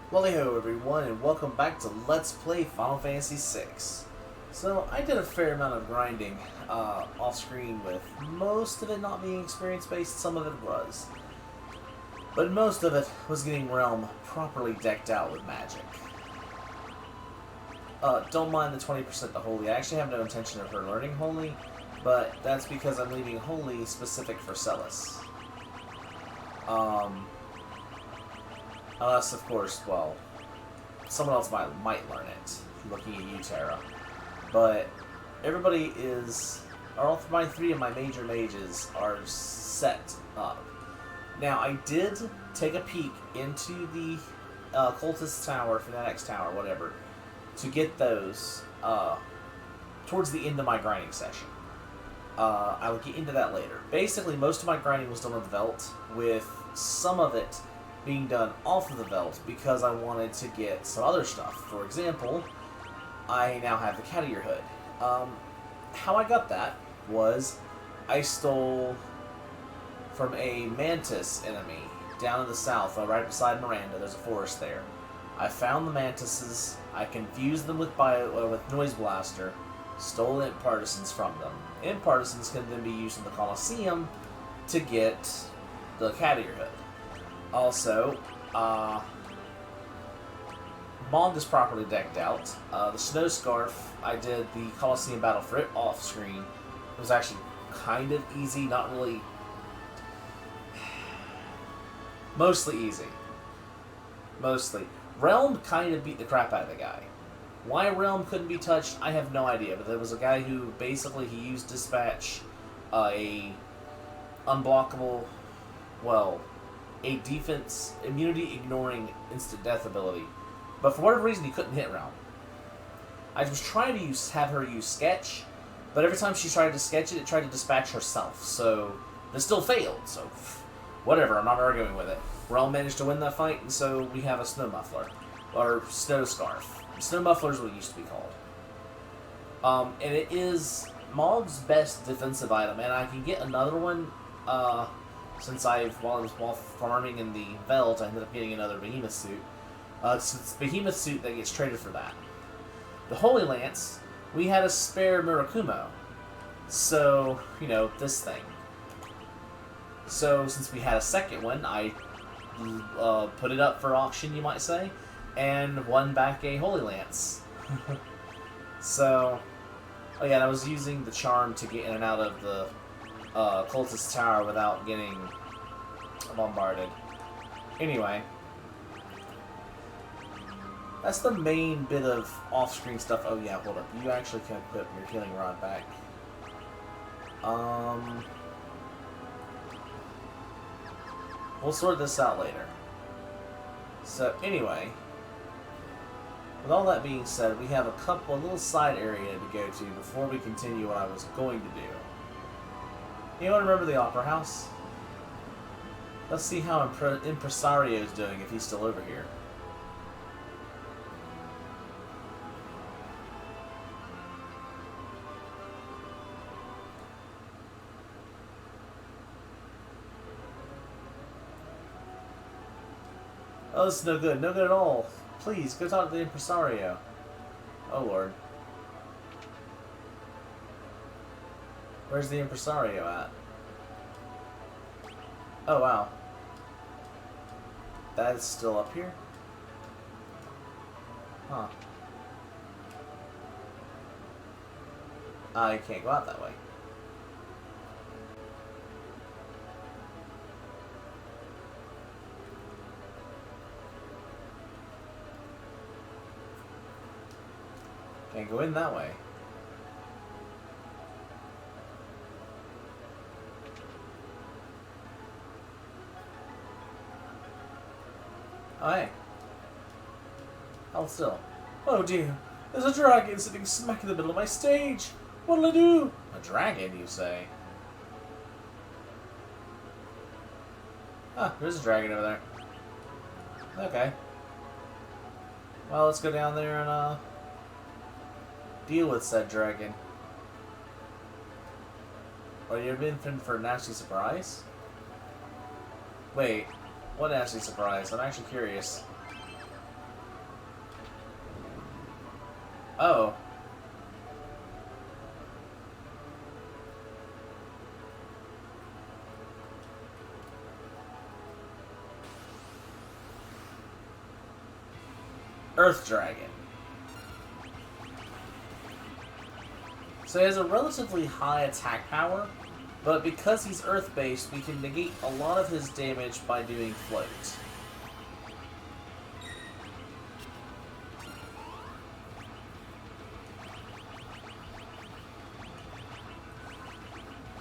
Lali-ho everyone, and welcome back to Let's Play Final Fantasy VI. So, I did a fair amount of grinding off-screen, with most of it not being experience-based, some of it was. But most of it was getting Realm properly decked out with magic. Don't mind the 20% to Holy. I actually have no intention of her learning Holy, but that's because I'm leaving Holy specific for Celis. Unless, of course, well, someone else might learn it, looking at you, Terra. But everybody is, all my three of my major mages are set up. Now, I did take a peek into the Cultist Tower, Fanatics Tower, whatever, to get those towards the end of my grinding session. I will get into that later. Basically, most of my grinding was done on the Veld, with some of it being done off of the Veld because I wanted to get some other stuff. For example, I now have the Cat Ear Hood. How I got that was I stole from a Mantis enemy down in the south, right beside Miranda. There's a forest there. I found the Mantises, I confused them with Noise Blaster, stole Imp Partisans from them. Imp Partisans can then be used in the Colosseum to get the Cat Ear Hood. Also, Mond is properly decked out. The Snow Scarf, I did the Colosseum battle for it off screen. It was actually kind of easy, not really. Mostly easy. Mostly. Realm kind of beat the crap out of the guy. Why Realm couldn't be touched, I have no idea. But there was a guy who basically he used Dispatch, a unblockable, well, a defense immunity ignoring instant death ability, but for whatever reason he couldn't hit Realm. I was trying to have her use Sketch, but every time she tried to sketch it, it tried to dispatch herself, so it still failed. So whatever, I'm not arguing with it. Realm managed to win that fight, and so we have a Snow Muffler, or Snow Scarf. Snow Muffler is what it used to be called. And it is Mog's best defensive item, and I can get another one. Since while farming in the Veld, I ended up getting another Behemoth suit. It's the Behemoth suit that gets traded for that. The Holy Lance, we had a spare Murakumo. So, this thing. So, since we had a second one, I put it up for auction, you might say, and won back a Holy Lance. So, again, I was using the charm to get in and out of the Cultist Tower without getting bombarded. Anyway, that's the main bit of off-screen stuff. Oh yeah, hold up. You actually can equip your healing rod back. We'll sort this out later. So anyway, with all that being said, we have a little side area to go to before we continue what I was going to do. Anyone remember the Opera House? Let's see how Impresario's doing if he's still over here. Oh, this is no good. No good at all. Please, go talk to the Impresario. Oh, Lord. Where's the Impresario at? Oh, wow. That is still up here? Huh. I can't go out that way. Can't go in that way. Oh, hey. Hold still. Oh dear, there's a dragon sitting smack in the middle of my stage. What'll I do? A dragon, you say? Ah, there's a dragon over there. Okay. Well, let's go down there and, deal with said dragon. Or you've been for a nasty surprise? Wait, what nasty surprise? I'm actually curious. Oh. Earth Dragon. So he has a relatively high attack power, but because he's Earth-based, we can negate a lot of his damage by doing Float.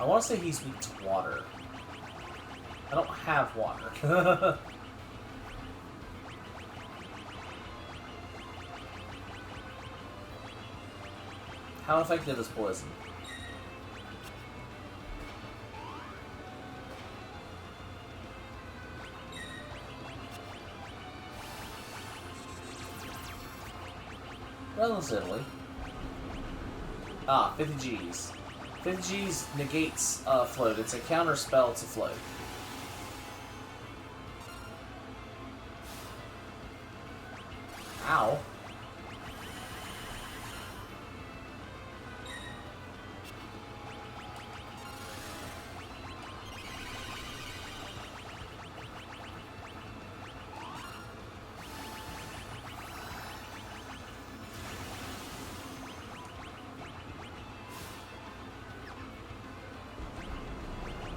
I want to say he's weak to water. I don't have water. How effective is poison? Relatively. Ah, 50 Gs. 50 Gs negates float. It's a counter spell to float. Ow.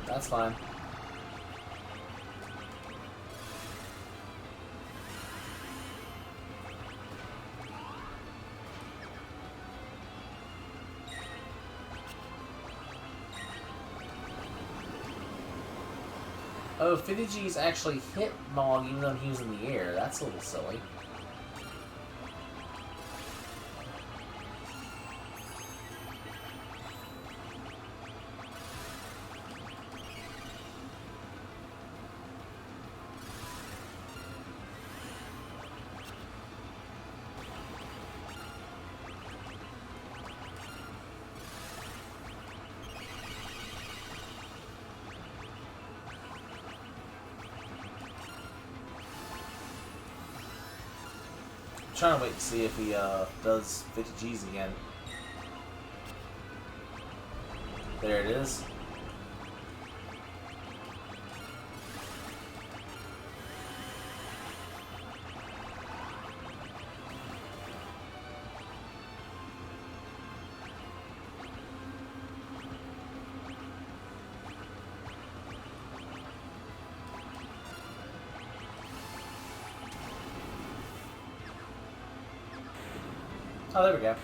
That's fine. Oh, 50 Gs actually hit Mog even though he was in the air. That's a little silly. Trying to wait to see if he does 50 Gs again. There it is. Oh, there we go.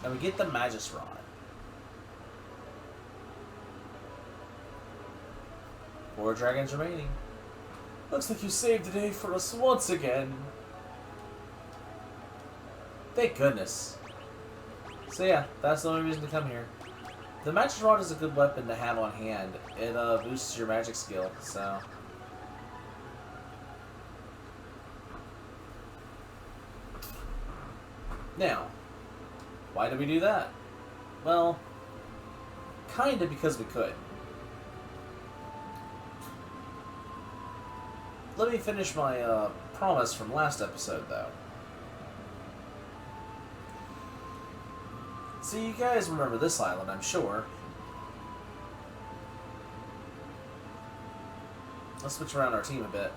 And we get the Magus Rod. Four dragons remaining. Looks like you saved the day for us once again. Thank goodness. So yeah, that's the only reason to come here. The Magic Rod is a good weapon to have on hand. It boosts your magic skill, so... Now, why did we do that? Well, kinda because we could. Let me finish my promise from last episode, though. So you guys remember this island, I'm sure. Let's switch around our team a bit.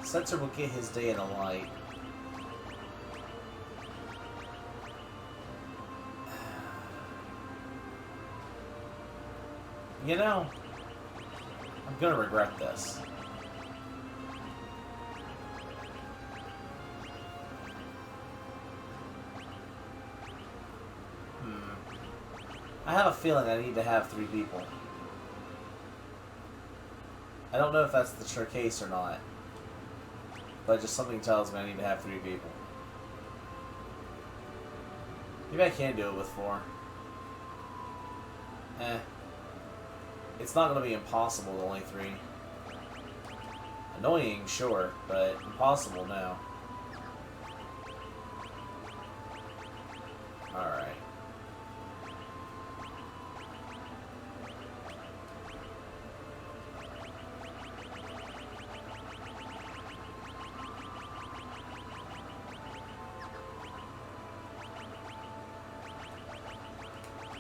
Setzer will get his day in the light. You know, I'm gonna regret this. I have a feeling I need to have 3 people. I don't know if that's the true case or not, but just something tells me I need to have 3 people. Maybe I can do it with 4. Eh. It's not going to be impossible with only 3. Annoying, sure, but impossible now. Alright.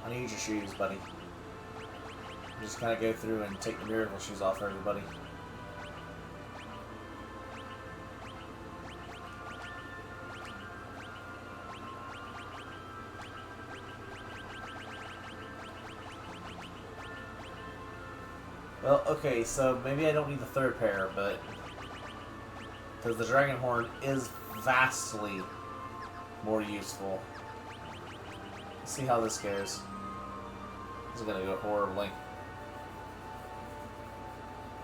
I need your shoes, buddy. Just kind of go through and take the miracle shoes off for everybody. Well, okay, so maybe I don't need the 3rd pair, but... because the dragon horn is vastly more useful. Let's see how this goes. This is gonna go horribly.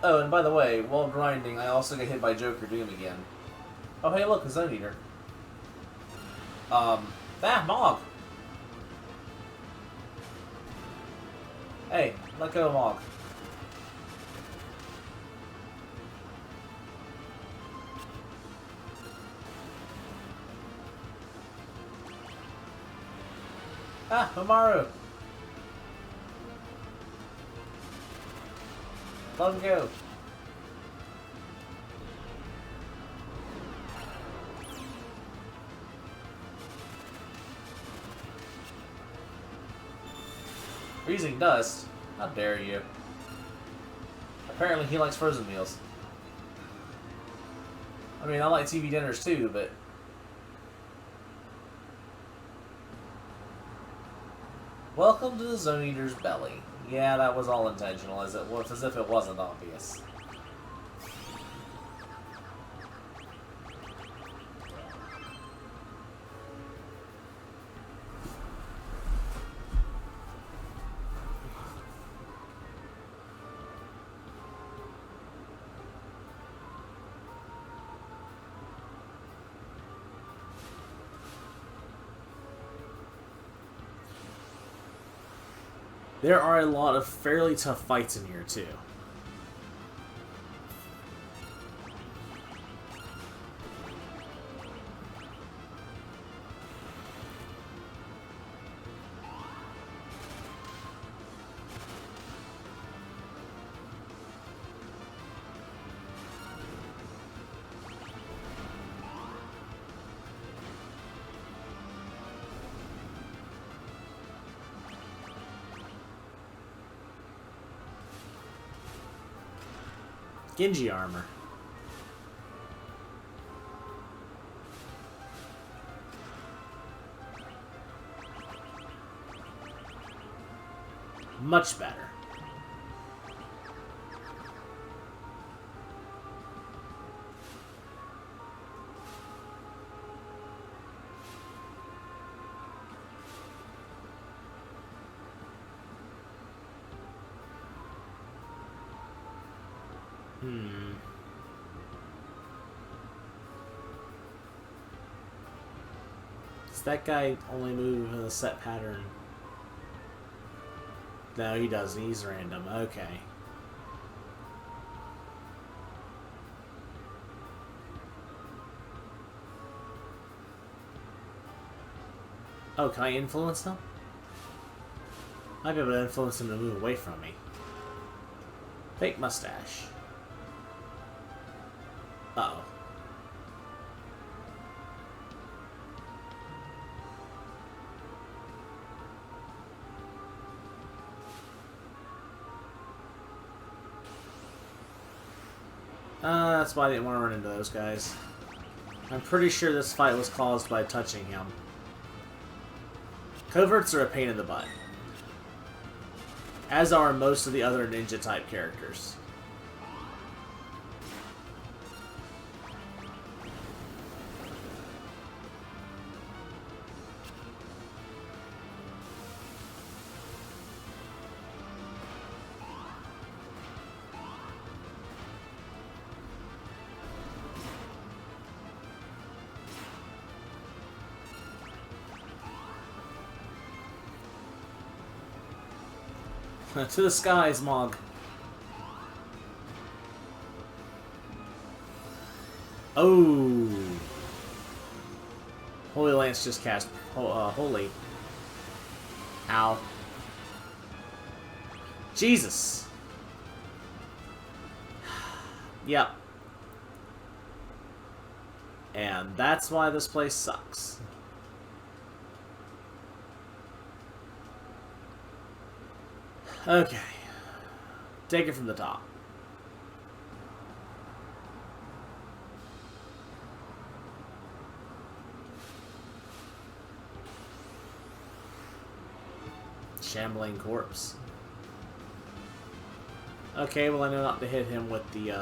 Oh, and by the way, while grinding, I also get hit by Joker Doom again. Oh, hey, look, a Zone Eater. Mog! Hey, let go of Mog. Ah, Mamoru! Let him go. Freezing dust? How dare you. Apparently he likes frozen meals. I mean, I like TV dinners too, but... welcome to the Zone Eater's belly. Yeah, that was all intentional, as if it wasn't obvious. There are a lot of fairly tough fights in here, too. Genji armor. Much better. Does that guy only move in a set pattern? No, he doesn't. He's random. Okay. Oh, can I influence him? Might be able to influence him to move away from me. Fake mustache. Uh-oh. That's why I didn't want to run into those guys. I'm pretty sure this fight was caused by touching him. Coverts are a pain in the butt. As are most of the other ninja-type characters. To the skies, Mog. Oh. Holy Lance just cast Holy. Ow. Jesus. Yep. And that's why this place sucks. Okay. Take it from the top. Shambling corpse. Okay, well I know not to hit him with the,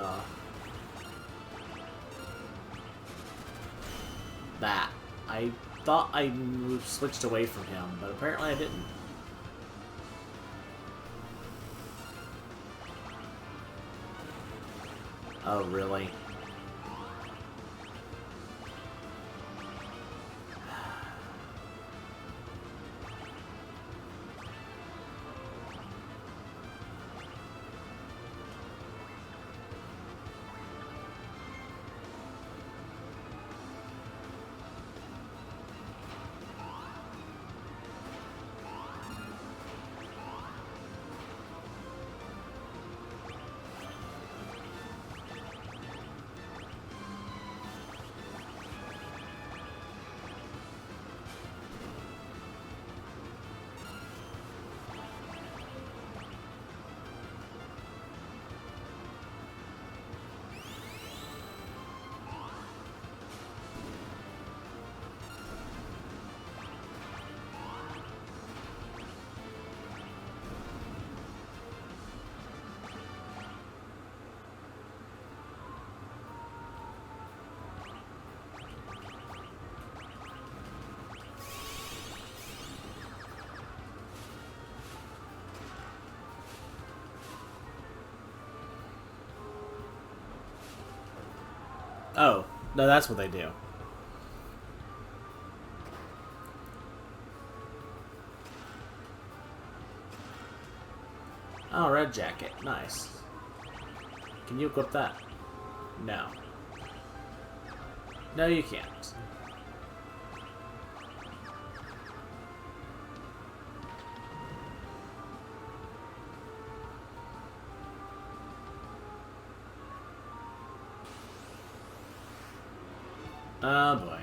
that. I thought I switched away from him, but apparently I didn't. Oh, really? Oh, no, that's what they do. Oh, red jacket. Nice. Can you equip that? No. No, you can't. Oh, boy.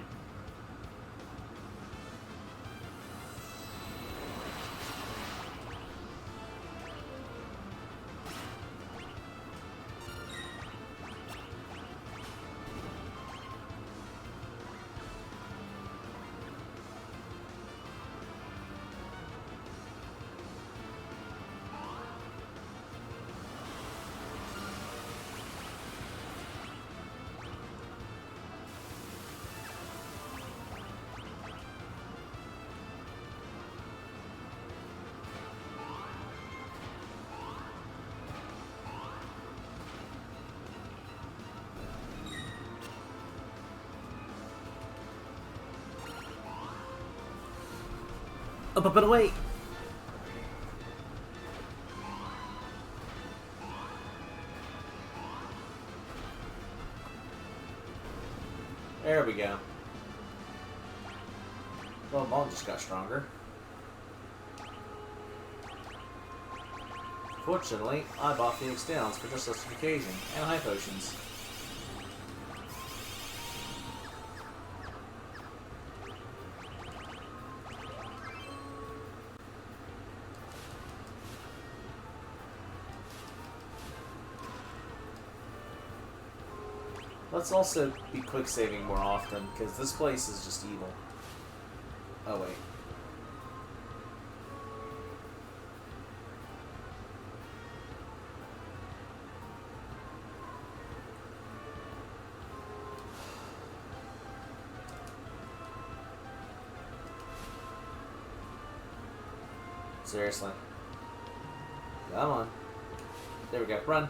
Up, and away! There we go. Well, the ball just got stronger. Fortunately, I bought Phoenix Downs for just such an occasion, and high potions. Let's also be quick saving more often, because this place is just evil. Oh, wait. Seriously. Come on. There we go. Run.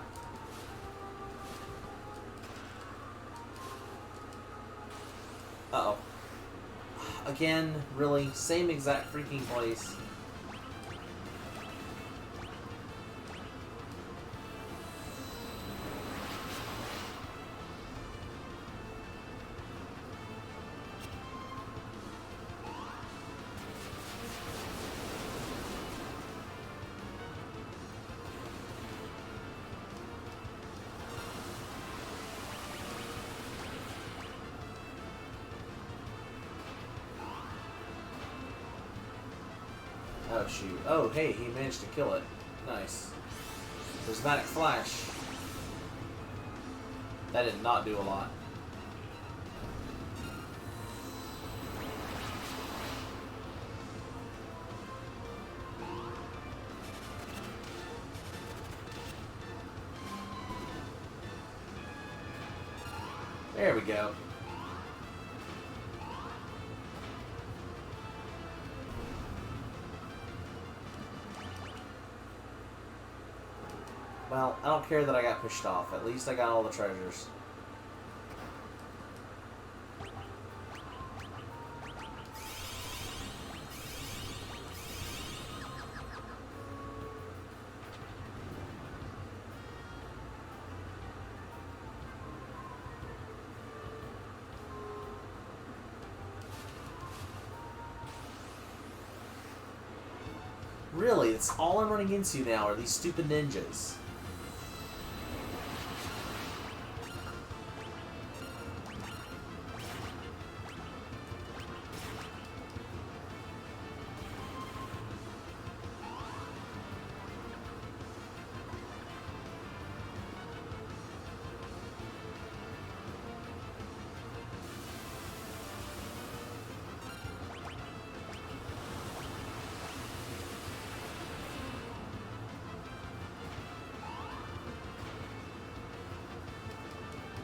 Uh-oh. Again, really, same exact freaking place. shoot. Oh, hey, he managed to kill it. Nice. Prismatic Flash. That did not do a lot. There we go. Well, I don't care that I got pushed off. At least I got all the treasures. Really, that's all I'm running into now are these stupid ninjas.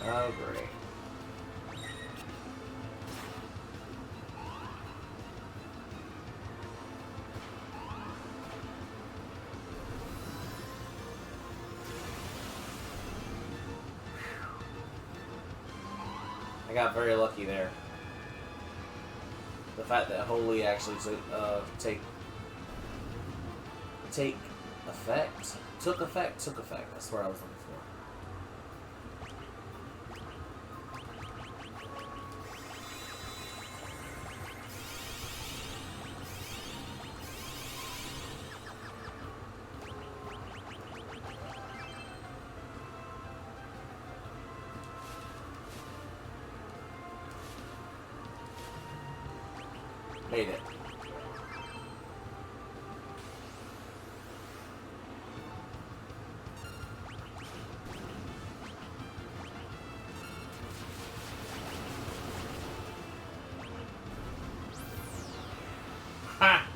Oh, great. I got very lucky there. The fact that Holy actually took effect. Took effect. That's where I was looking for. Made it. Ha!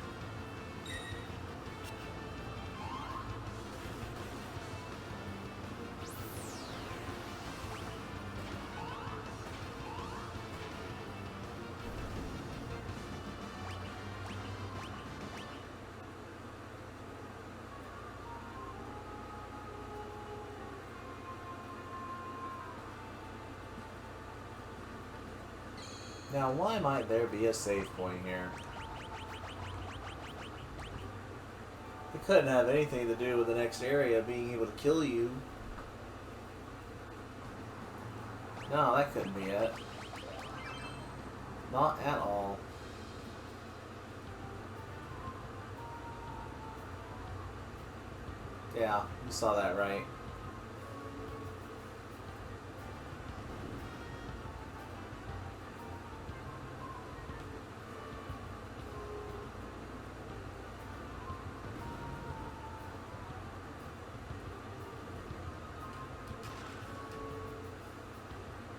Now, why might there be a save point here? It couldn't have anything to do with the next area being able to kill you. No, that couldn't be it. Not at all. Yeah, you saw that right.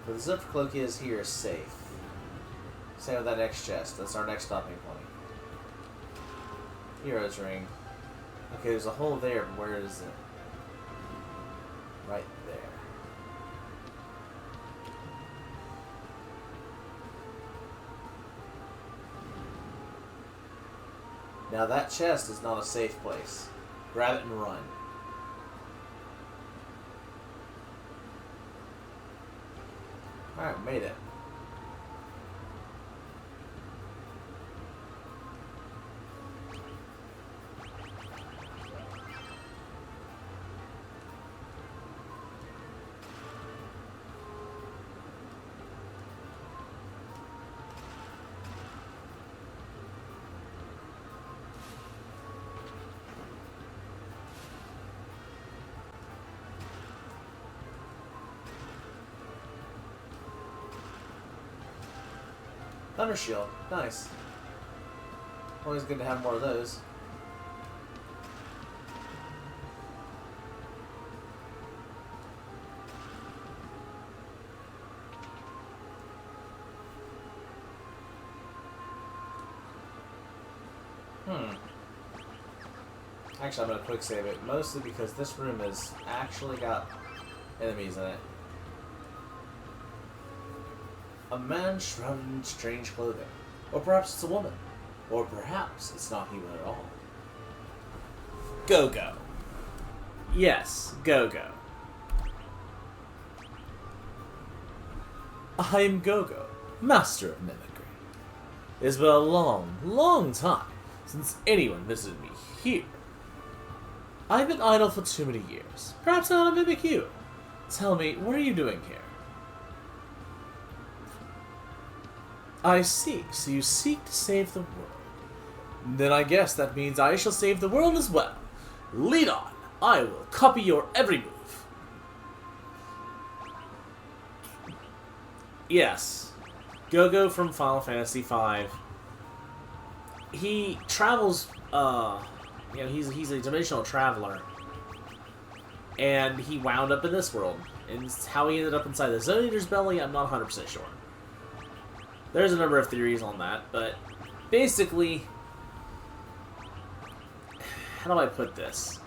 But the zip cloak is here is safe. Same with that next chest. That's our next stopping point. Hero's ring. Okay, there's a hole there, but where is it? Right there. Now that chest is not a safe place. Grab it and run. Alright, made it. Thunder Shield. Nice. Always good to have more of those. Actually, I'm going to quick save it, mostly because this room has actually got enemies in it. A man shrouded in strange clothing. Or perhaps it's a woman. Or perhaps it's not human at all. Go-Go. Yes, Go-Go. I'm Go-Go, master of mimicry. It's been a long, long time since anyone visited me here. I've been idle for too many years. Perhaps I ought to mimic you. Tell me, what are you doing here? I see. So you seek to save the world. Then I guess that means I shall save the world as well. Lead on. I will copy your every move. Yes. Go-Go from Final Fantasy V. He travels, you know, he's a dimensional traveler. And he wound up in this world. And how he ended up inside the Zone Eater's belly, I'm not 100% sure. There's a number of theories on that, but basically, how do I put this?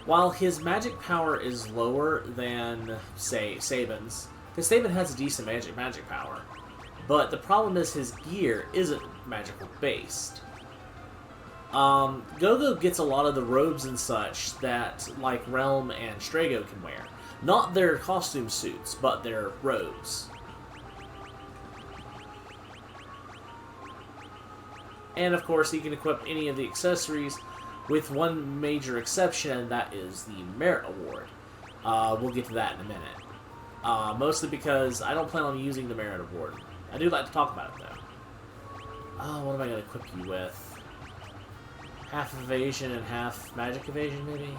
While his magic power is lower than, say, Sabin's, because Sabin has a decent magic power, but the problem is his gear isn't magical based. Go-Go gets a lot of the robes and such that, like, Realm and Strago can wear. Not their costume suits, but their robes. And, of course, he can equip any of the accessories with one major exception, and that is the Merit Award. We'll get to that in a minute. Mostly because I don't plan on using the Merit Award. I do like to talk about it, though. Oh, what am I going to equip you with? Half evasion and half magic evasion, maybe?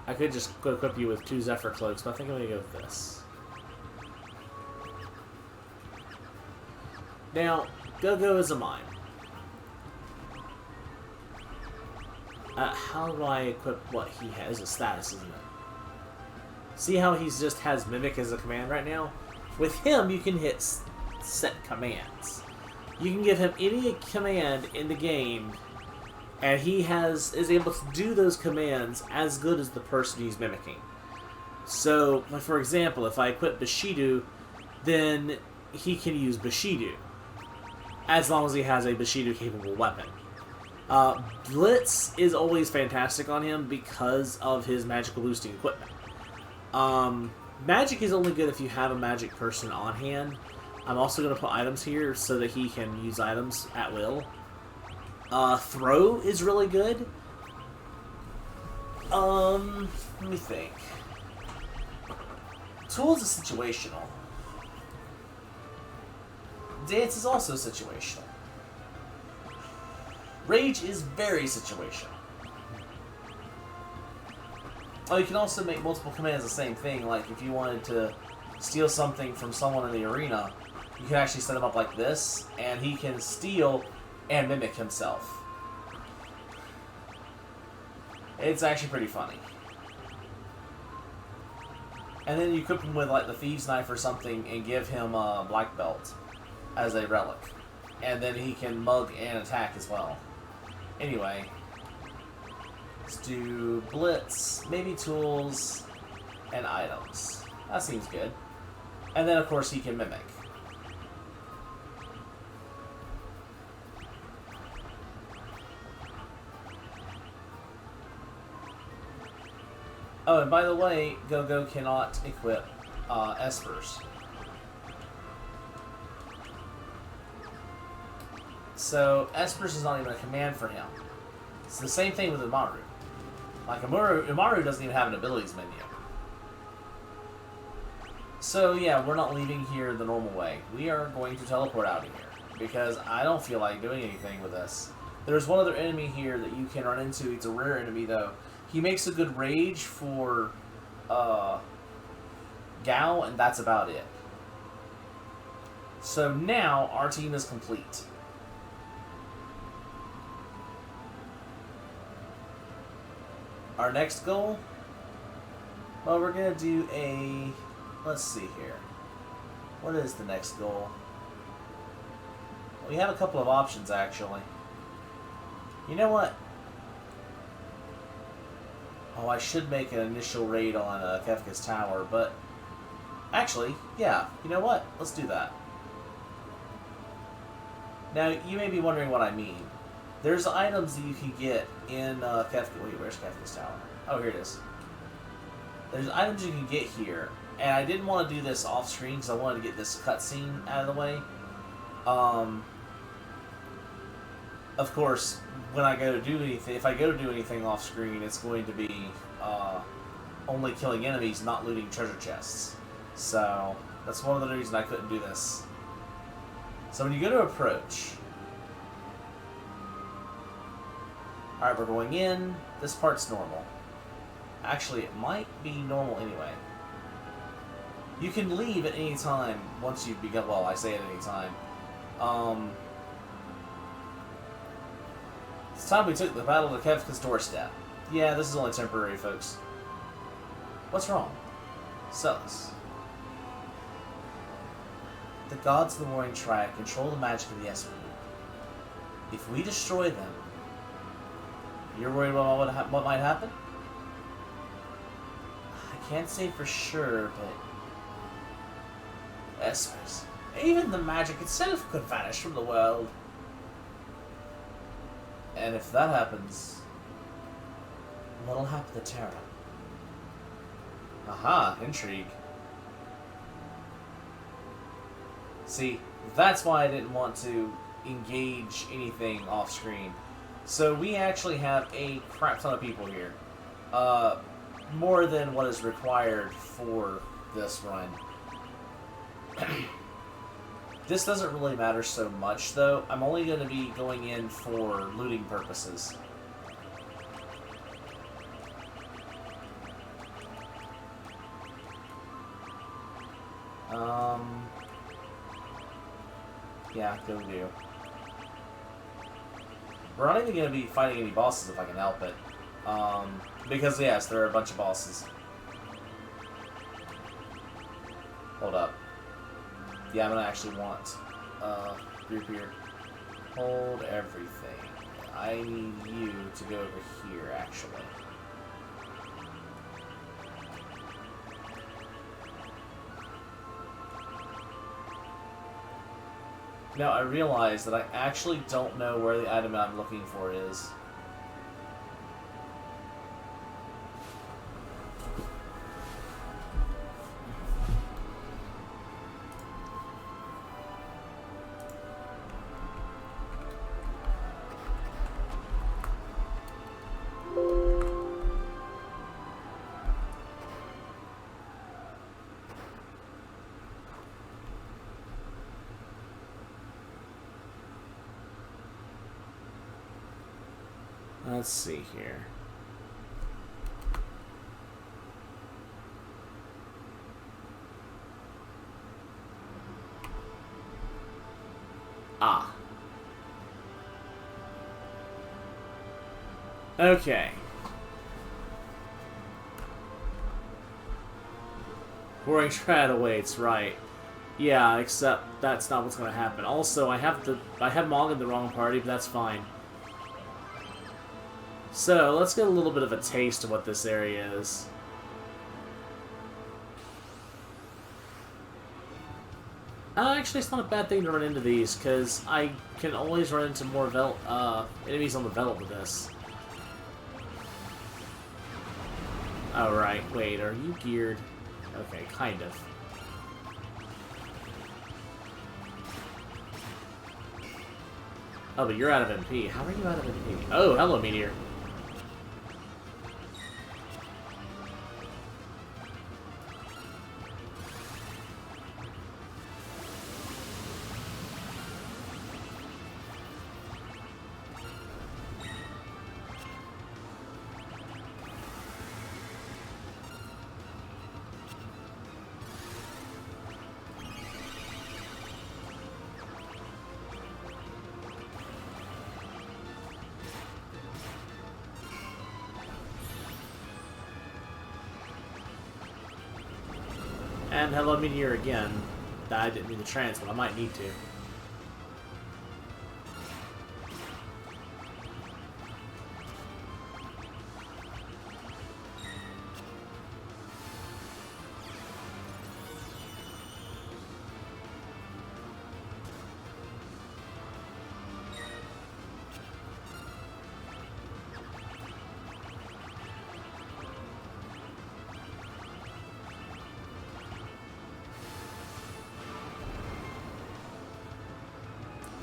I could just equip you with 2 Zephyr Cloaks, but I think I'm going to go with this. Now, Go-Go is a mime. How do I equip what he has? A status, isn't it? See how he just has Mimic as a command right now? With him, you can hit set commands. You can give him any command in the game, and he is able to do those commands as good as the person he's mimicking. So, for example, if I equip Bushido, then he can use Bushido, as long as he has a Bushido-capable weapon. Blitz is always fantastic on him because of his magical boosting equipment. Magic is only good if you have a magic person on hand. I'm also going to put items here so that he can use items at will. Throw is really good. Let me think. Tools is situational. Dance is also situational. Rage is very situational. Oh, you can also make multiple commands the same thing. Like, if you wanted to steal something from someone in the arena, you can actually set him up like this, and he can steal and mimic himself. It's actually pretty funny. And then you equip him with, like, the Thieves' Knife or something and give him a Black Belt as a relic. And then he can mug and attack as well. Anyway, let's do Blitz, maybe tools, and items. That seems good. And then, of course, he can mimic. Oh, and by the way, Go-Go cannot equip Espers. So, Espers is not even a command for him. It's the same thing with Umaru. Like, Umaru doesn't even have an abilities menu. So, yeah, we're not leaving here the normal way. We are going to teleport out of here, because I don't feel like doing anything with this. There's one other enemy here that you can run into. It's a rare enemy, though. He makes a good rage for Gao, and that's about it. So now, our team is complete. Our next goal? Well, we're going to do a... Let's see here. What is the next goal? We have a couple of options, actually. You know what? Oh, I should make an initial raid on Kefka's Tower, but... Actually, yeah, you know what? Let's do that. Now, you may be wondering what I mean. There's items that you can get in Kefka... Wait, where's Kefka's Tower? Oh, here it is. There's items you can get here, and I didn't want to do this off-screen because I wanted to get this cutscene out of the way. Of course, when I go to do anything, if I go to do anything off-screen, it's going to be only killing enemies, not looting treasure chests. So, that's one of the reasons I couldn't do this. So when you go to approach... Alright, we're going in. This part's normal. Actually, it might be normal anyway. You can leave at any time once you've begun... Well, I say at any time. It's time we took the battle to Kefka's doorstep. Yeah, this is only temporary, folks. What's wrong? Celis. The gods of the Warring Triad control the magic of the Esper Loop. If we destroy them, you're worried about what might happen? I can't say for sure, but... Espers. Even the magic itself could vanish from the world. And if that happens, what'll happen to Terra? Aha, intrigue. See, that's why I didn't want to engage anything off-screen. So we actually have a crap ton of people here. More than what is required for this run. This doesn't really matter so much, though. I'm only going to be going in for looting purposes. Yeah, go do. We're not even going to be fighting any bosses if I can help it. Because, yes, there are a bunch of bosses. Hold up. Yeah, I'm going to actually want group here. Hold everything. I need you to go over here, actually. Now, I realize that I actually don't know where the item I'm looking for is. Let's see here. Ah. Okay. Warring Triad awaits, right. Yeah, except that's not what's going to happen. Also, I have Mog in the wrong party, but that's fine. So, let's get a little bit of a taste of what this area is. Actually, it's not a bad thing to run into these, because I can always run into more enemies on the Veldt with this. Oh, right. Wait, are you geared? Okay, kind of. Oh, but you're out of MP. How are you out of MP? Oh, hello, Meteor. And hello, Meteor again. I didn't mean to trans, but I might need to.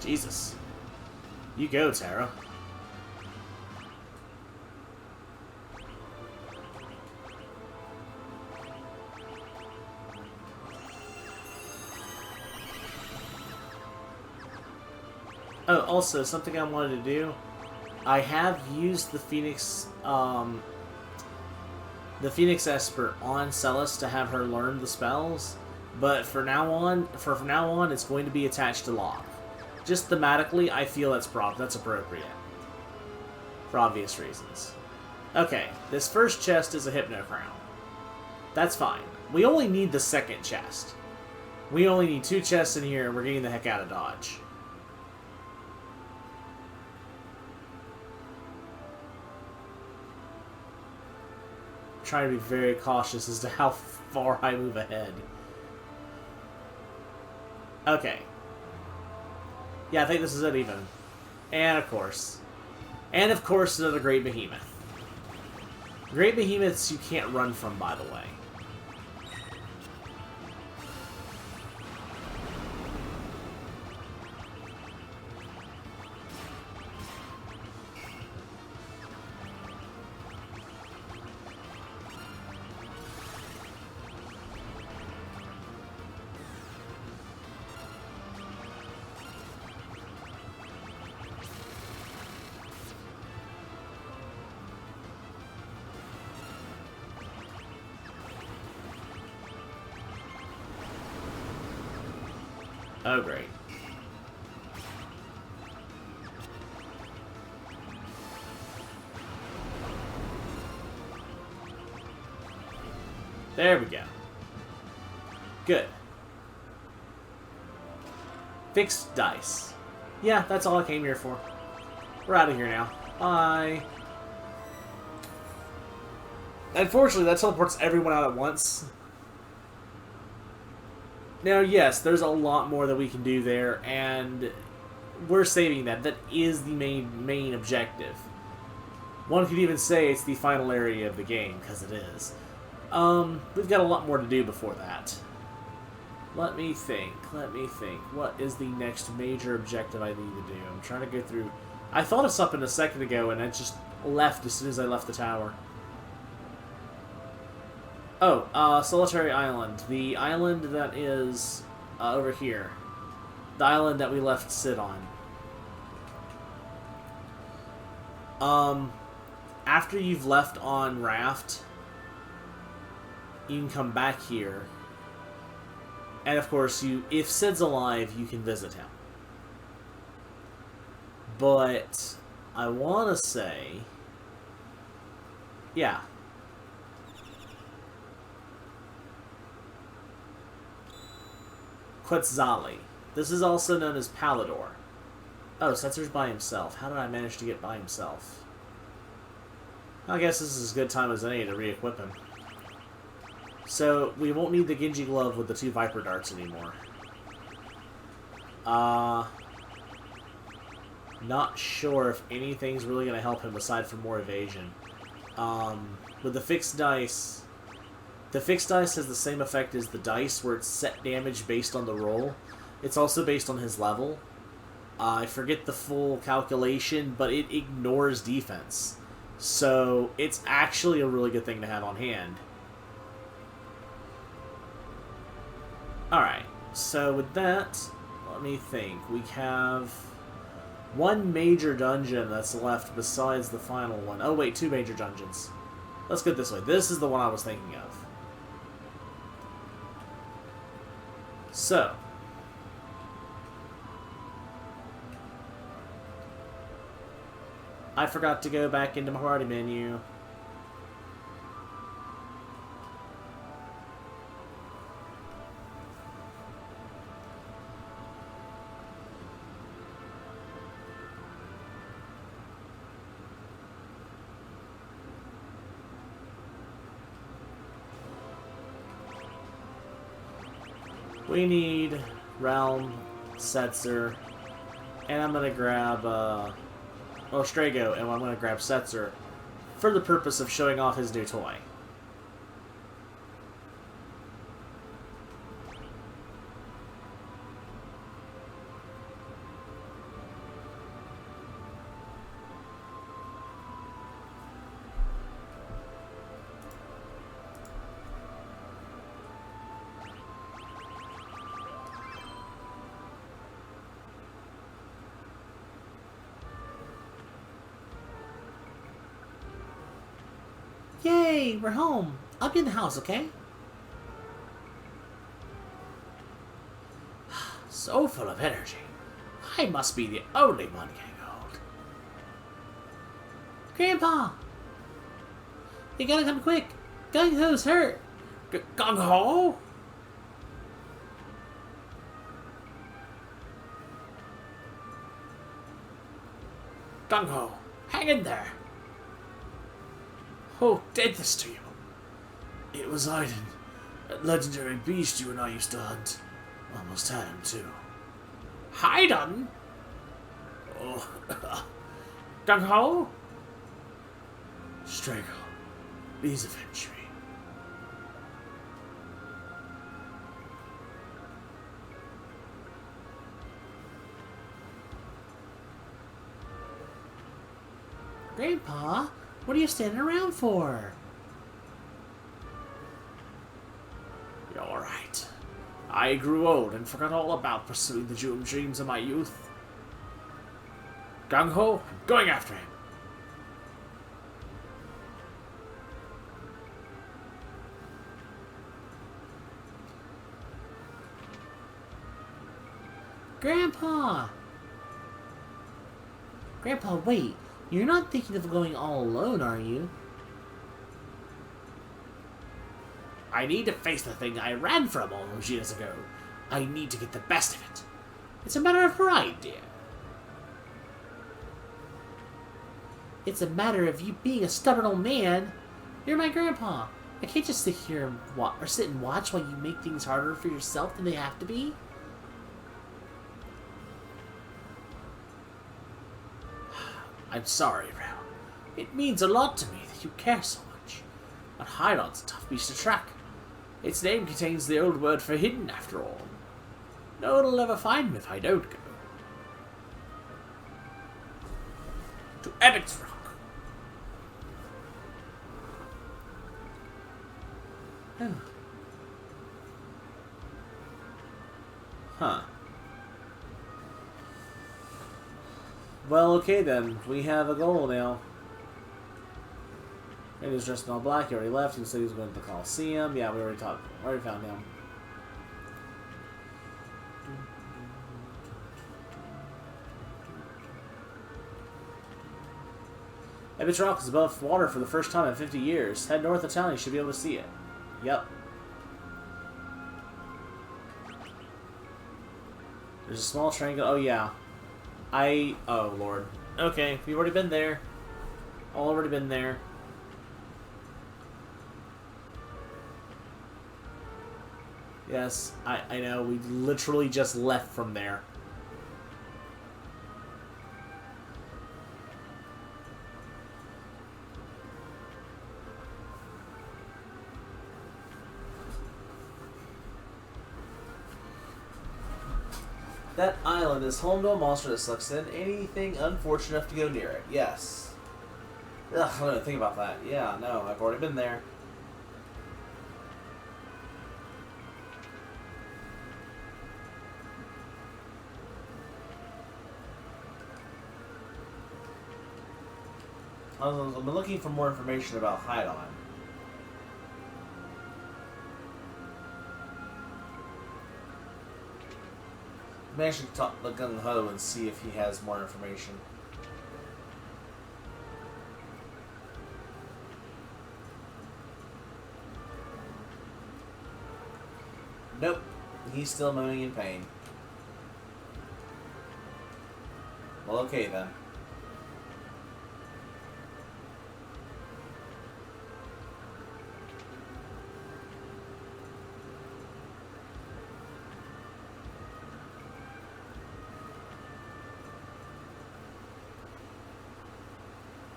Jesus. You go, Tara. Oh, also, something I wanted to do. I have used the Phoenix Esper on Celis to have her learn the spells, but from now on, it's going to be attached to Locke. Just thematically, I feel that's appropriate. For obvious reasons. Okay, this first chest is a Hypno Crown. That's fine. We only need the second chest. We only need 2 chests in here, and we're getting the heck out of Dodge. Trying to be very cautious as to how far I move ahead. Okay. Yeah, I think this is it even. And of course, another Great Behemoth. Great Behemoths you can't run from, by the way. Oh, great. There we go. Good. Fixed dice. Yeah, that's all I came here for. We're out of here now. Bye. Unfortunately, that teleports everyone out at once. Now, yes, there's a lot more that we can do there, and we're saving that. That is the main objective. One could even say it's the final area of the game, because it is. We've got a lot more to do before that. Let me think. What is the next major objective I need to do? I'm trying to go through... I thought of something a second ago, and it just left as soon as I left the tower. Oh, Solitary Island. The island that is over here. The island that we left Sid on. After you've left on Raft, you can come back here. And of course, if Sid's alive, you can visit him. But I want to say... Yeah. Quetzali. This is also known as Palador. Oh, Setzer's by himself. How did I manage to get by himself? I guess this is as good time as any to re-equip him. So, we won't need the Genji Glove with the 2 Viper Darts anymore. Not sure if anything's really going to help him aside from more evasion. With the fixed dice... The fixed dice has the same effect as the dice, where it's set damage based on the roll. It's also based on his level. I forget the full calculation, but it ignores defense. So, it's actually a really good thing to have on hand. Alright, so with that, let me think. We have one major dungeon that's left besides the final one. Oh wait, 2 major dungeons. Let's go this way. This is the one I was thinking of. So, I forgot to go back into my party menu. We need Realm, Setzer, and I'm going to grab Strago, and I'm going to grab Setzer for the purpose of showing off his new toy. Yay, we're home. I'll be in the house, okay? So full of energy. I must be the only one getting old. Grandpa! You gotta come quick. Gung-Ho's hurt. Gung-Ho? Gung-Ho, hang in there. Who did this to you? It was Aiden, that legendary beast you and I used to hunt. Almost had him, too. Haydn? Oh, Gung-Ho? Strago, please avenge me. Grandpa, what are you standing around for? You're right. I grew old and forgot all about pursuing the dreams of my youth. Gung-Ho, I'm going after him. Grandpa! Grandpa, wait. You're not thinking of going all alone, are you? I need to face the thing I ran from all those years ago. I need to get the best of it. It's a matter of pride, dear. It's a matter of you being a stubborn old man. You're my grandpa. I can't just sit here and sit and watch while you make things harder for yourself than they have to be. I'm sorry, Ral. It means a lot to me that you care so much. But Hydon's a tough beast to track. Its name contains the old word for hidden, after all. No one will ever find him if I don't go. To Ebbett's Rock. Oh. Huh. Well, okay then. We have a goal now. He was dressed in all black. He already left. He said he was going to the Coliseum. Yeah, we already found him. Ebbett's Rock is above water for the first time in 50 years. Head north of town, you should be able to see it. Yep. There's a small train. Oh, yeah. Oh, Lord. Okay, we've already been there. Already been there. Yes, I know. We literally just left from there. That island is home to a monster that sucks in anything unfortunate enough to go near it. Yes. Ugh, I don't think about that. Yeah, no, I've already been there. I've been looking for more information about Hydon. Maybe I should talk to Gung-Ho and see if he has more information. Nope. He's still moaning in pain. Well, okay then.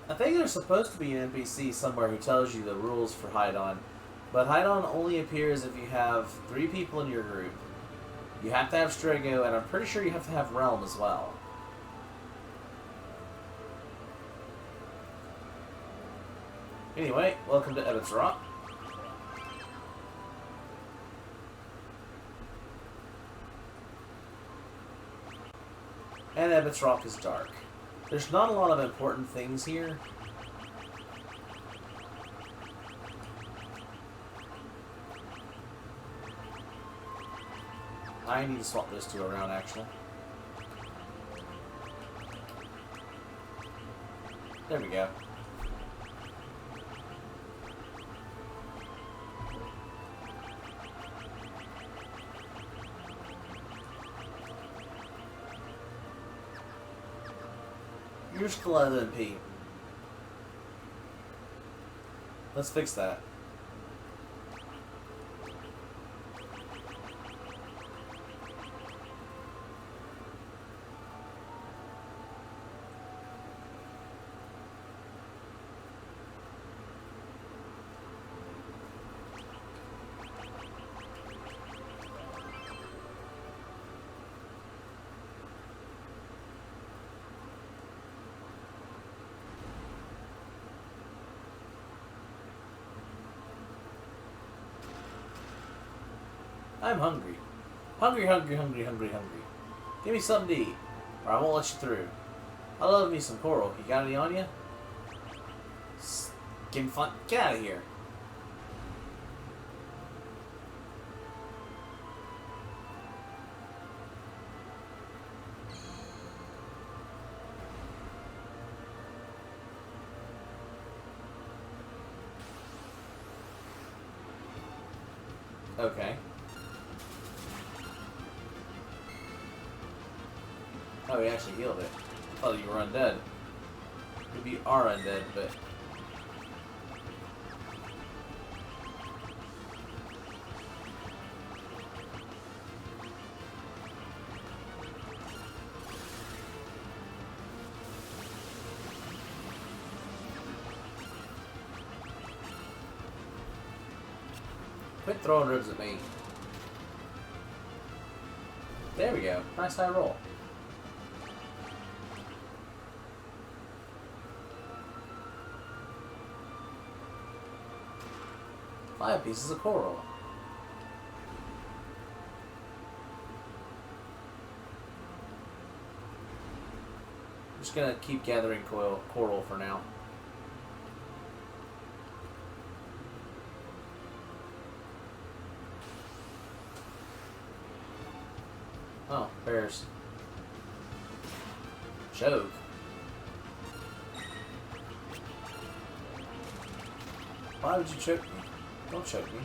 I think there's supposed to be an NPC somewhere who tells you the rules for Hydon, but Hydon only appears if you have 3 people in your group. You have to have Strago, and I'm pretty sure you have to have Realm as well. Anyway, welcome to Ebbett's Rock. And Ebbett's Rock is dark. There's not a lot of important things here. I need to swap those two around, actually. There we go. You're still at MP. Let's fix that. I'm hungry. Hungry, hungry, hungry, hungry, hungry. Give me something to eat, or I won't let you through. I love me some coral. You got any on you? Give me fun. Get out of here. Okay. Oh, he actually healed it. I thought you were undead. Maybe you are undead, but... Quit throwing ribs at me. There we go. Nice high roll. Five pieces of coral. I'm just gonna keep gathering coral for now. Oh, bears. Choke. Why would you choke me? Don't choke me.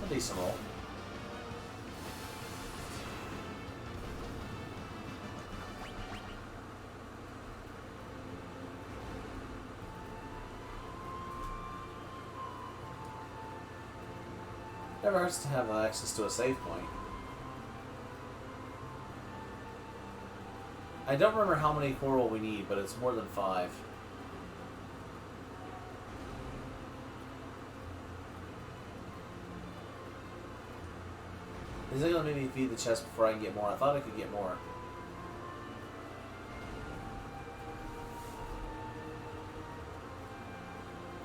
A decent roll. Never hurts to have access to a save point. I don't remember how many coral we need, but it's more than 5. Is it going to make me feed the chest before I can get more? I thought I could get more.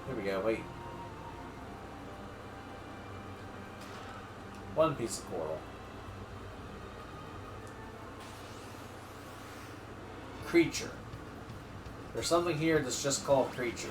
Here we go, wait. 1 piece of coral. Creature. There's something here that's just called creature.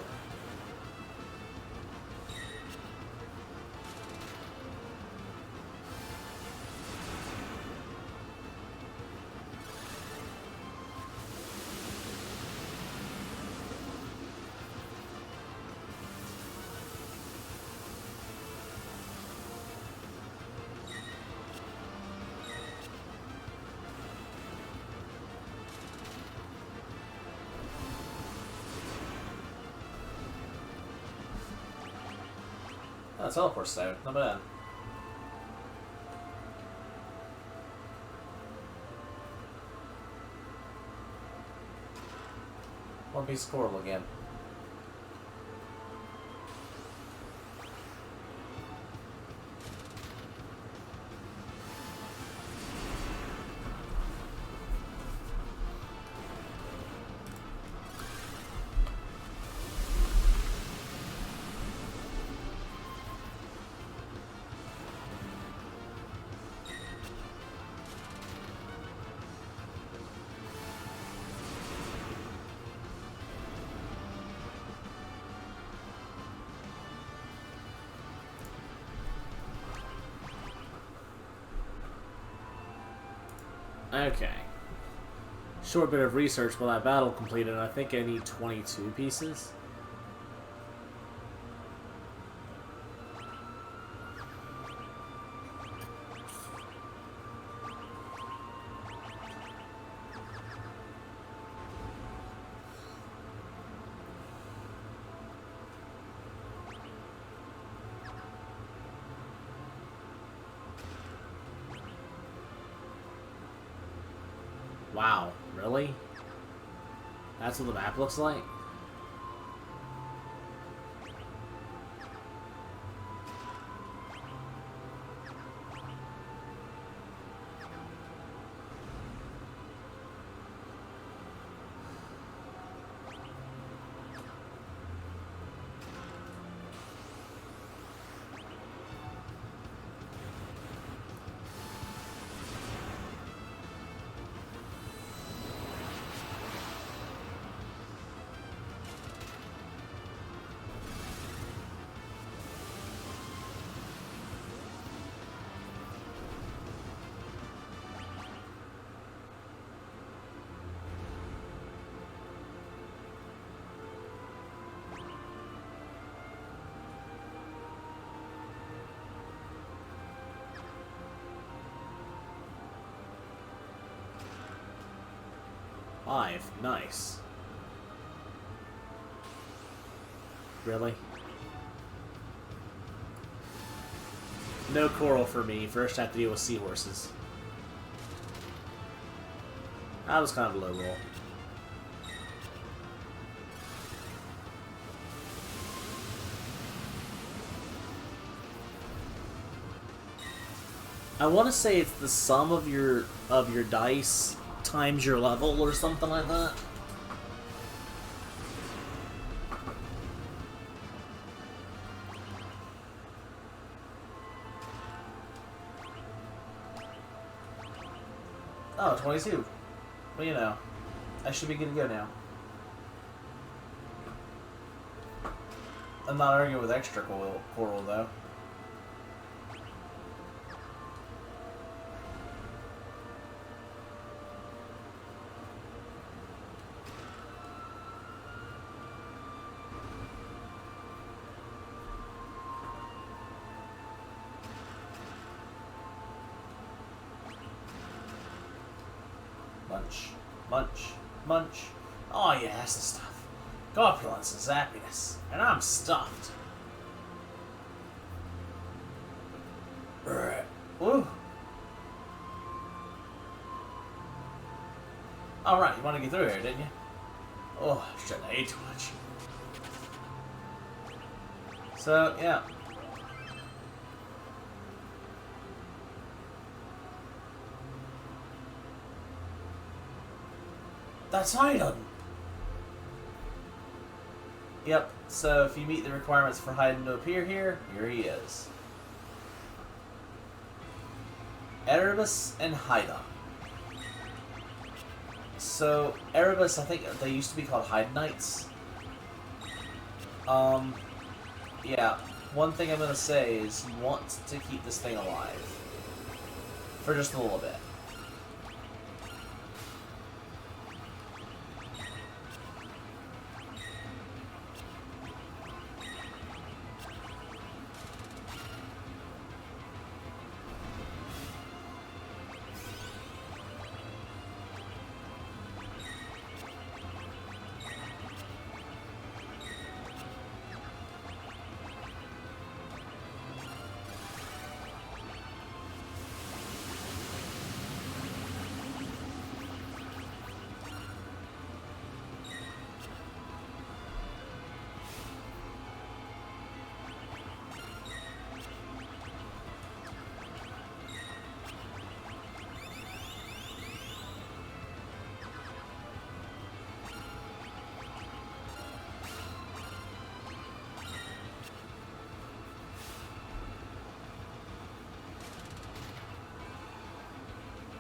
Oh, teleport stone. Not bad. One piece of coral again. Okay. Short bit of research while that battle completed. I think I need 22 pieces. Wow, really? That's what the map looks like? Five. Nice. Really? No coral for me. First I have to deal with seahorses. That was kind of a low roll. I want to say it's the sum of your dice times your level or something like that. Oh, 22. Well, you know, I should be good to go now. I'm not arguing with extra coral though. Munch, munch, munch. Oh yeah, that's the stuff. Corpulence is happiness, and I'm stuffed. Woo. Alright, you want to get through here, didn't you? Oh, I shouldn't have ate too much. So, yeah. That's Haydn! Yep, so if you meet the requirements for Haydn to appear here, here he is. Erebus and Haydn. So, Erebus, I think they used to be called Haydnites. Yeah, one thing I'm gonna say is you want to keep this thing alive. For just a little bit.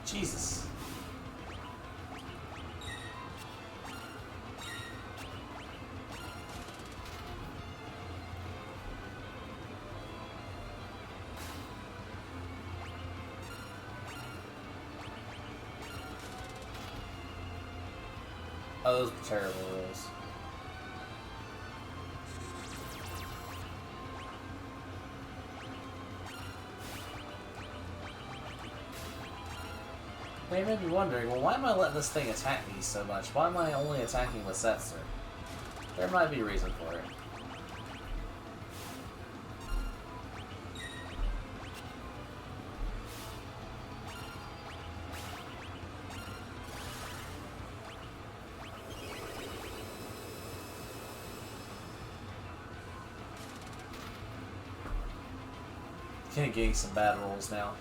Jesus. Oh, those were terrible rules. They may be wondering, well, why am I letting this thing attack me so much? Why am I only attacking with Setzer? There might be a reason for it. Getting some bad rolls now.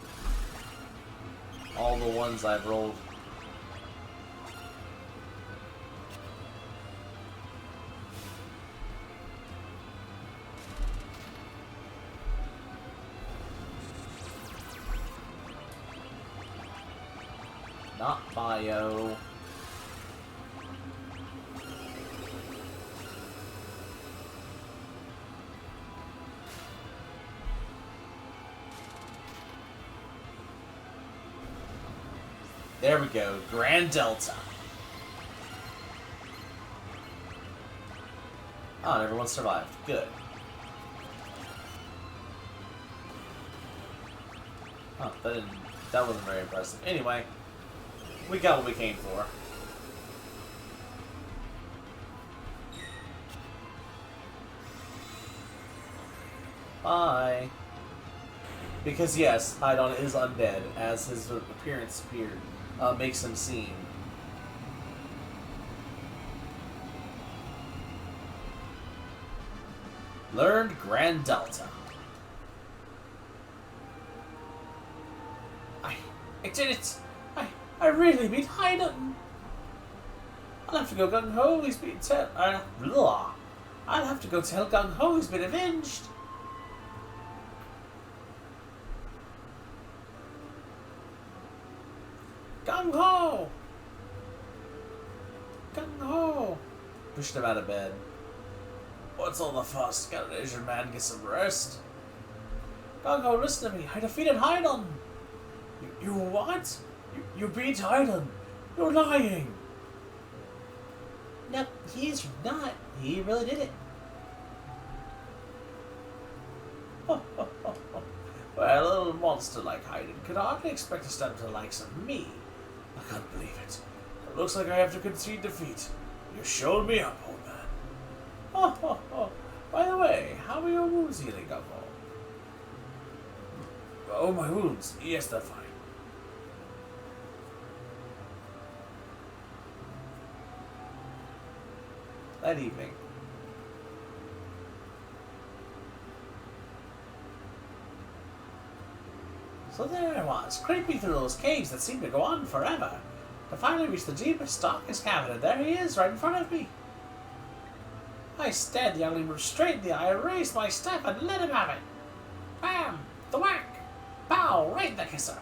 All the ones I've rolled. Not bio. There we go, Grand Delta. Oh, and everyone survived. Good. Oh, that wasn't very impressive. Anyway, we got what we came for. Bye. Because yes, Hydon is undead, as his appearance makes him seem. Learned Grand Delta. I did it! I really beat Hydon! I'll have to go gung-ho, he's been I'll have to go tell gung-ho he's been avenged! Gung-ho! Gung-ho! Pushed him out of bed. What's all the fuss? Got an Asian man get some rest? Gung-ho, listen to me. I defeated Hydon! You what? You beat Hydon! You're lying! Nope, he's not. He really did it. Well, a little monster like Hydon could hardly expect to stand to the likes of me. I can't believe it. It looks like I have to concede defeat. You showed me up, old man. By the way, how are your wounds healing up, Oh, my wounds. Yes, they're fine. That evening. So there I was, creeping through those caves that seemed to go on forever, to finally reach the deepest, darkest cavern, and there he is, right in front of me. I stared the young lemur straight in the eye, raised my staff, and let him have it. Bam! The whack! Pow! Right in the kisser.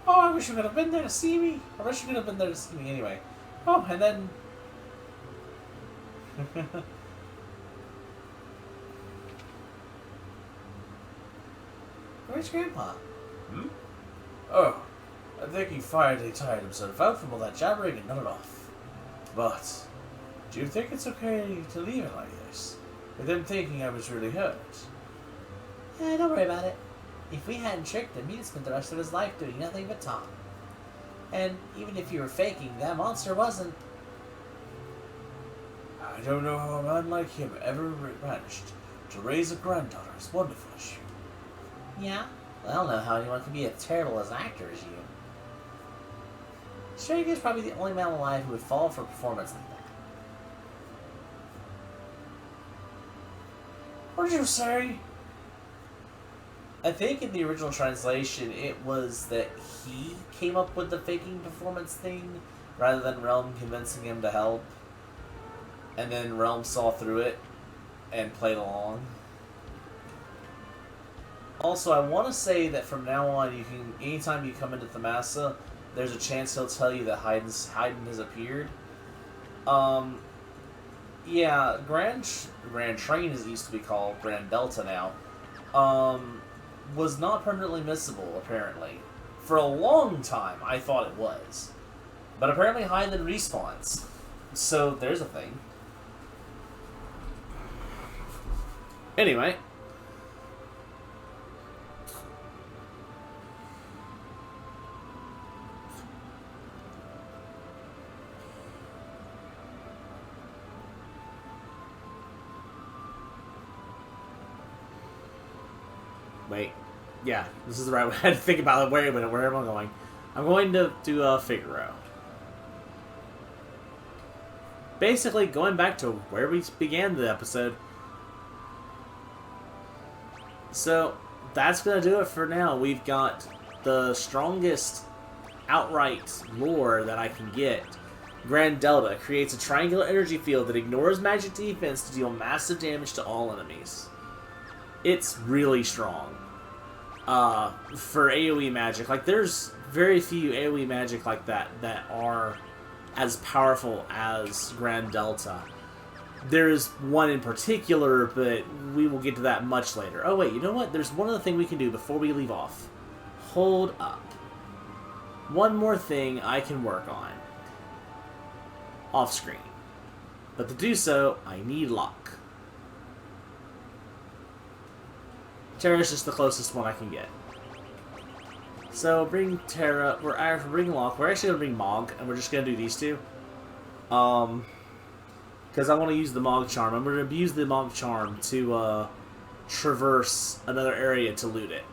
Oh, I wish you could have been there to see me. I wish you could have been there to see me anyway. Oh, and then... Where's Grandpa? Hmm? Oh, I think he finally tired himself out from all that jabbering and nodded off. But, do you think it's okay to leave it like this? With him thinking I was really hurt? Don't worry about it. If we hadn't tricked him, he'd have spent the rest of his life doing nothing but talk. And even if you were faking, that monster wasn't. I don't know how a man like him ever managed to raise a granddaughter as wonderful as you. Yeah? Well, I don't know how anyone can be as terrible as actor as you. Straight is probably the only man alive who would fall for a performance like that. What did you say? I think in the original translation it was that he came up with the faking performance thing rather than Realm convincing him to help. And then Realm saw through it and played along. Also, I want to say that from now on, you can, anytime you come into Thamasa, there's a chance he'll tell you that Haydn has appeared. Yeah, Grand Train, as it used to be called, Grand Delta now, was not permanently missable, apparently. For a long time, I thought it was. But apparently Haydn respawns. So there's a thing. Anyway. Wait. Yeah, this is the right way. I had to think about it. Wait a minute, where am I going? I'm going to do a Figaro. Basically, going back to where we began the episode. So, that's going to do it for now. We've got the strongest outright lore that I can get. Grand Delta creates a triangular energy field that ignores magic defense to deal massive damage to all enemies. It's really strong. For AoE magic. Like, there's very few AoE magic like that are as powerful as Grand Delta. There's one in particular, but we will get to that much later. Oh wait, you know what? There's one other thing we can do before we leave off. Hold up. One more thing I can work on. Off screen. But to do so, I need luck. Terra's just the closest one I can get. So bring Terra, bring Locke, we're actually gonna bring Mog, and we're just gonna do these two. Because I want to use the Mog Charm. I'm gonna abuse the Mog Charm to traverse another area to loot it.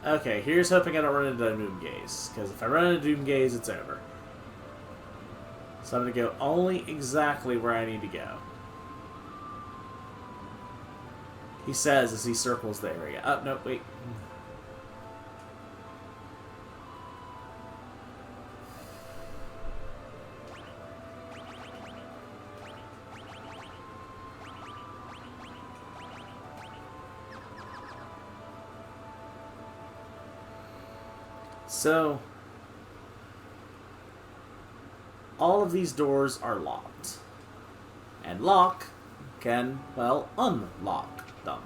Okay, here's hoping I don't run into Doom Gaze, because if I run into Doom Gaze, it's over. So I'm gonna go only exactly where I need to go. He says as he circles the area. Oh, no, wait. So, all of these doors are locked. And Locke can, well, unlock them.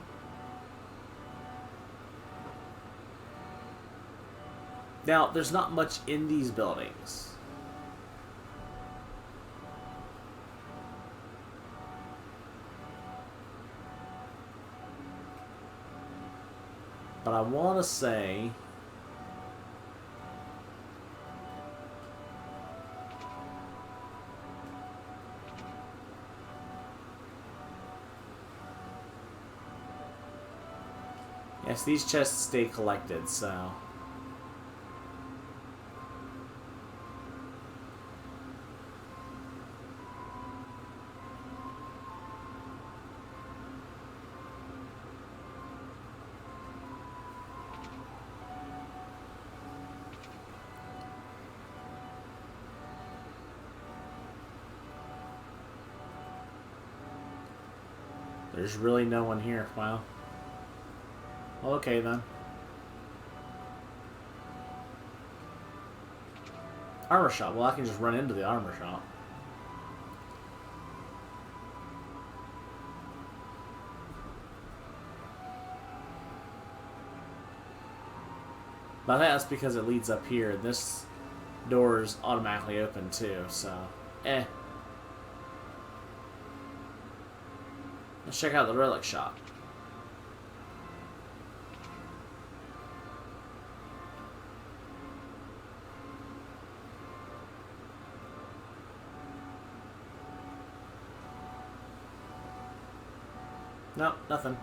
Now, there's not much in these buildings. But I want to say... Yes, these chests stay collected, so... There's really no one here. Wow. Well, okay then. Armor shop. Well, I can just run into the armor shop. But I think that's because it leads up here. This door is automatically open too, so... Let's check out the relic shop. No, nothing.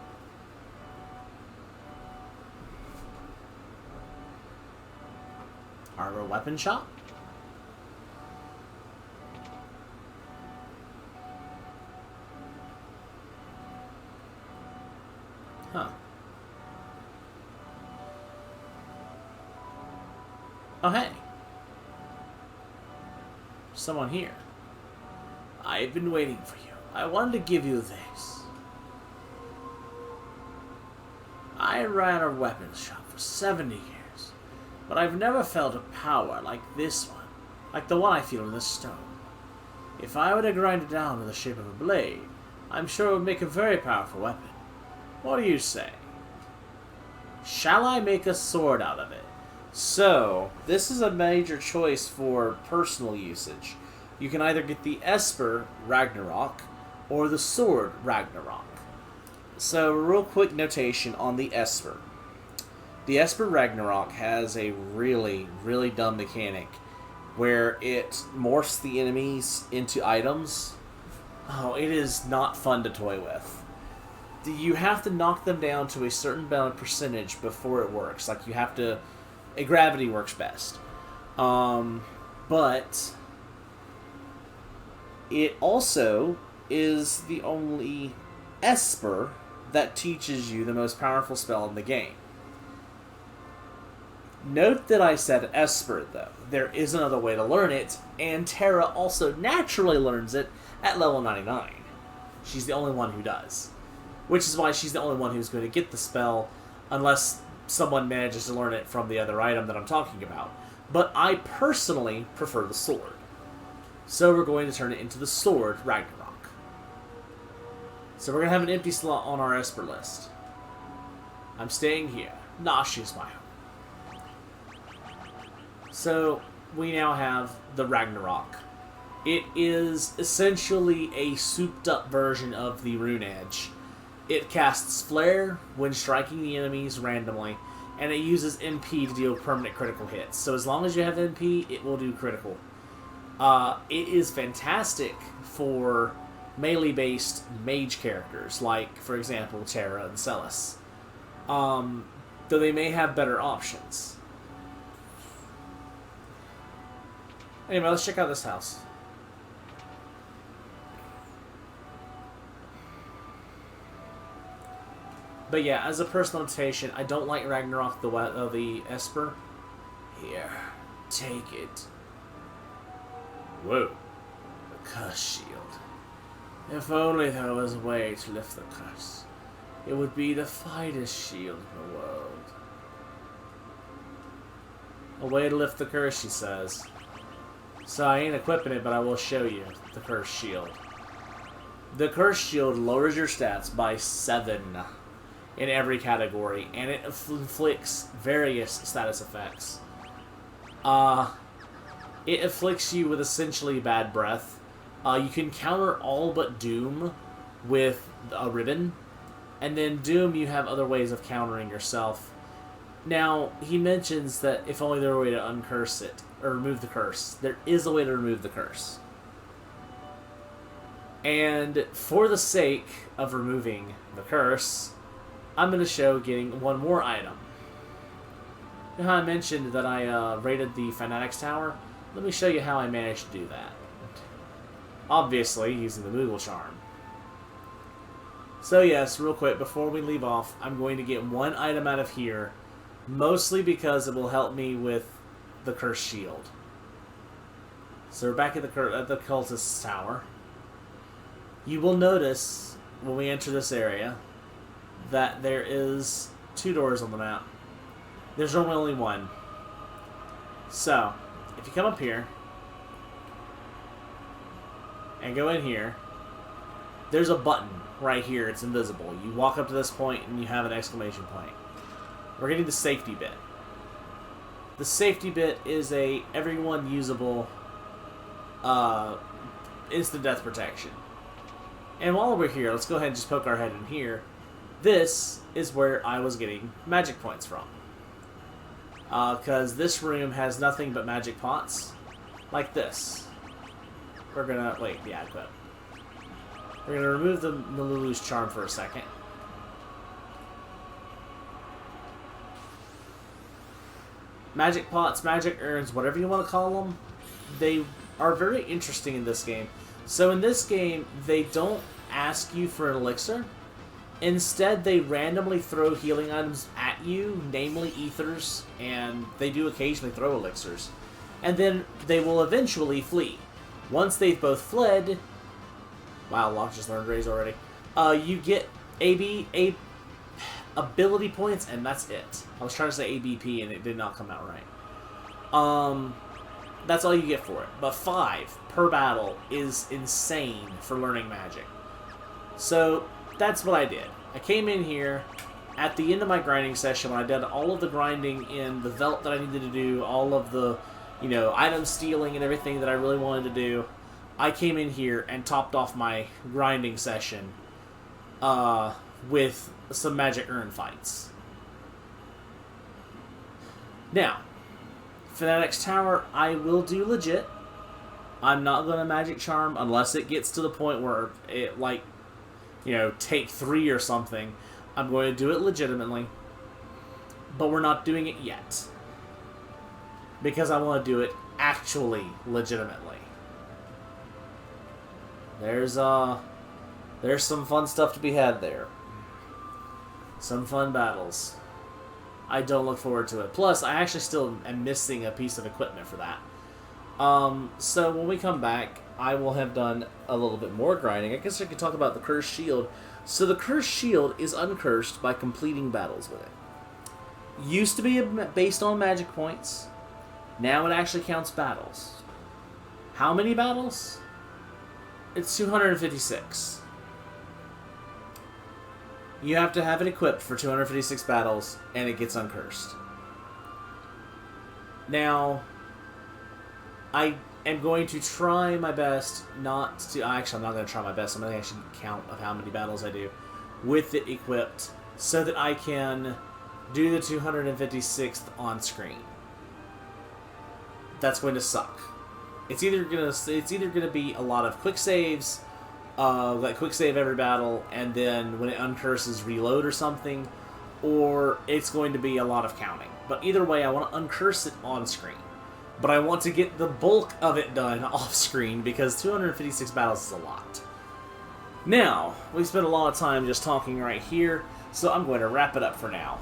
Armor weapon shop? Huh. Oh, hey. Someone here. I've been waiting for you. I wanted to give you this. I ran a weapons shop for 70 years, but I've never felt a power like this one, like the one I feel in this stone. If I were to grind it down in the shape of a blade, I'm sure it would make a very powerful weapon. What do you say? Shall I make a sword out of it? So, this is a major choice for personal usage. You can either get the Esper Ragnarok or the Sword Ragnarok. So, a real quick notation on the Esper. The Esper Ragnarok has a really, really dumb mechanic where it morphs the enemies into items. Oh, it is not fun to toy with. You have to knock them down to a certain percentage before it works. Like, you have to... gravity works best. But it also is the only Esper that teaches you the most powerful spell in the game. Note that I said Esper, though. There is another way to learn it, and Terra also naturally learns it at level 99. She's the only one who does. Which is why she's the only one who's going to get the spell, unless someone manages to learn it from the other item that I'm talking about. But I personally prefer the sword. So we're going to turn it into the Sword Ragnarok. So we're going to have an empty slot on our Esper list. I'm staying here. Nashi's my home. So we now have the Ragnarok. It is essentially a souped up version of the Rune Edge. It casts Flare when striking the enemies randomly, and it uses MP to deal permanent critical hits. So as long as you have MP, it will do critical. It is fantastic for melee-based mage characters, like, for example, Terra and Celis. Though they may have better options. Anyway, let's check out this house. But yeah, as a personal notation, I don't like Ragnarok the Esper. Here, take it. Whoa. The curse shield. If only there was a way to lift the curse. It would be the finest shield in the world. A way to lift the curse, she says. So I ain't equipping it, but I will show you the curse shield. The curse shield lowers your stats by 7 in every category, and it inflicts various status effects. It afflicts you with essentially bad breath. You can counter all but Doom with a ribbon, and then Doom you have other ways of countering yourself. Now, he mentions that if only there were a way to uncurse it, or remove the curse. There is a way to remove the curse. And for the sake of removing the curse, I'm going to show getting one more item. You know how I mentioned that I raided the Fanatics Tower? Let me show you how I managed to do that. Obviously, using the Moogle charm. So yes, real quick, before we leave off, I'm going to get one item out of here, mostly because it will help me with the Curse Shield. So we're back at the Cultist's Tower. You will notice, when we enter this area, that there is 2 doors on the map. There's normally only one. So, if you come up here, and go in here, there's a button right here. It's invisible. You walk up to this point, and you have an exclamation point. We're getting the safety bit. The safety bit is a everyone usable instant death protection. And while we're here, let's go ahead and just poke our head in here. This is where I was getting magic points from. Because this room has nothing but magic pots. Like this. We're gonna... Wait, yeah, equip. We're gonna remove the Molulu's charm for a second. Magic pots, magic urns, whatever you want to call them, they are very interesting in this game. So in this game, they don't ask you for an elixir. Instead, they randomly throw healing items at you, namely ethers, and they do occasionally throw elixirs. And then they will eventually flee. Once they've both fled... Wow, Locke just learned Raise already. You get ability points, and that's it. I was trying to say ABP, and it did not come out right. That's all you get for it. But 5 per battle is insane for learning magic. So, that's what I did. I came in here, at the end of my grinding session, when I did all of the grinding in the Velt that I needed to do, all of the, item stealing and everything that I really wanted to do, I came in here and topped off my grinding session with some magic urn fights. Now, for that next tower, I will do legit. I'm not going to magic charm unless it gets to the point where it, take 3 or something. I'm going to do it legitimately. But we're not doing it yet. Because I want to do it actually legitimately. There's some fun stuff to be had there. Some fun battles. I don't look forward to it. Plus, I actually still am missing a piece of equipment for that. So when we come back, I will have done a little bit more grinding. I guess I could talk about the Cursed Shield. So the Cursed Shield is uncursed by completing battles with it. Used to be based on magic points. Now it actually counts battles. How many battles? It's 256. You have to have it equipped for 256 battles, and it gets uncursed. Now, I am going to try my best not to... Actually, I'm not going to try my best. I'm going to actually count of how many battles I do with it equipped so that I can do the 256th on screen. That's going to suck. It's either gonna be a lot of quick saves, like quick save every battle, and then when it uncurses, reload or something, or it's going to be a lot of counting. But either way, I want to uncurse it on screen. But I want to get the bulk of it done off screen because 256 battles is a lot. Now, we spent a lot of time just talking right here, so I'm going to wrap it up for now.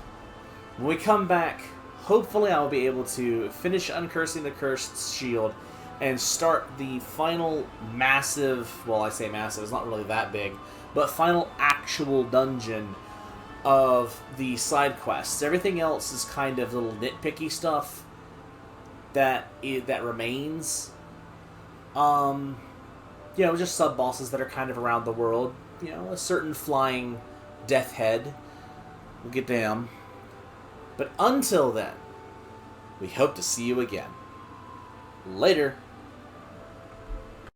When we come back, hopefully I'll be able to finish uncursing the Cursed Shield and start the final massive, well, I say massive, it's not really that big, but final actual dungeon of the side quests. Everything else is kind of little nitpicky stuff that remains. Just sub-bosses that are kind of around the world. A certain flying death head. We'll get down. But until then, we hope to see you again. Later.